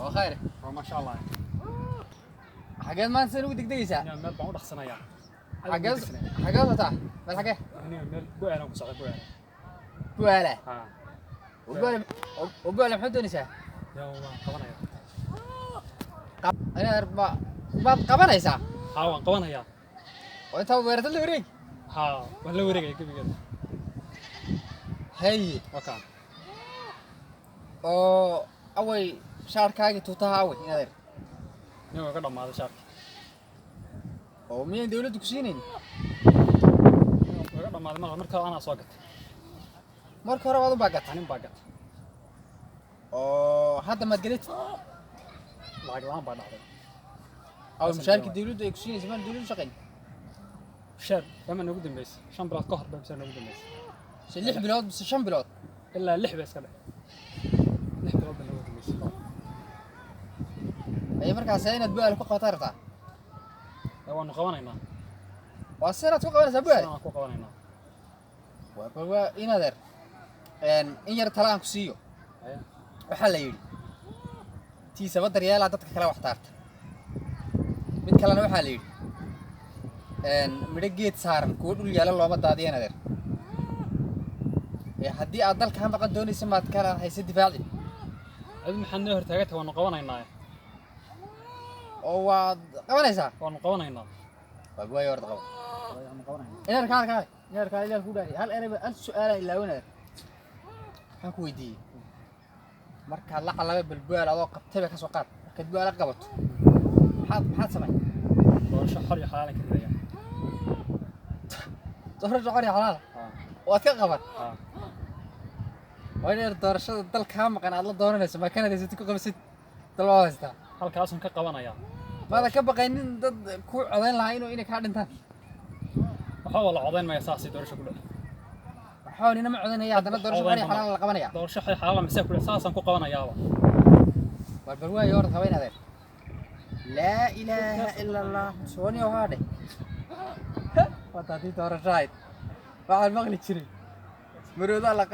وخير ما شاء الله حاجات ما نسوي ودك ديسا أنا مال بعود أحسن يا حاجات تاع بس حاجة أنا مال بوأنا وصعد بوأنا بوالا ها وبوالا محدود نساء يا الله قوانا يا أنا أربع قبنا يسا ها وان قوانا يا وأنت ورثت اللي وريك ها ولا ورقة كيف كده هي وكان أو أول شهر كاجي توتها أول هنا نيو كده ما هذا شارك أو مين دولة كسينين كده ما هذا مركب أنا ساقط مرك هرا وادو باقت أنا باقت أو حتى ما تقلت لا بعد هذا أو مشاركة دولة كسينين زمان دولة شقين شر لما نقدم بس شن بلاد قهر بس نقدم بس سلح بلاد بس شن بلاد إلا لح بس كده لح بلاد نقدم بس أي مركز سينا تبقى لك قطارتها هو إنه قوانا هنا وأصير أتوقع أنا سبوع أنا أكو قوانا هنا وهو إن هذا إن يرد تلان كسيو وحلا يري تي سبت ريال عدتك كلا واحتارت مid kalena waxa la yiri midho geed saaran kuwa dhul yaala looma daadiyana deer haddii aad dalka maqan doonaysa maad kala haysa difaaci عيد محنة هرتاجتها وأنا قوانا هنا oo waad qabanaysaa وأنا قوانا هنا way hor qabo أنا قوانا هنا inarkaa ilaa ku dhaari hal erayba hal su'aala ilaawanaad waxaan ku weydiiyey markaad la qalabay balbuaal adoo qabtay ka soo qaad markaad buaal qabato maxaad samay ورشة حرية حلالة كده يعني doorasho xor iyo xalaal waad ka qaban آه waa inay doorashada dalka maqan aad la dooranayso ma kanadaysa ku qabsid dalba haysta halkaas ka qabanaya maada ka baqaynin dad ku codeyn lahaa inay ka dhintaan waxa wala codeyn ma yasaasi doorasho ku dhaw waxaa nina ma codeynaya hadana doorasho xor iyo xalaal la qabanaya doorasho xalaal ma saa ku saasan ku qabanaya bal waa yoor qabanayeen laa ilaaha illa allah sooni waade wadaadii doorashayd waxaan maqli jiray marooda la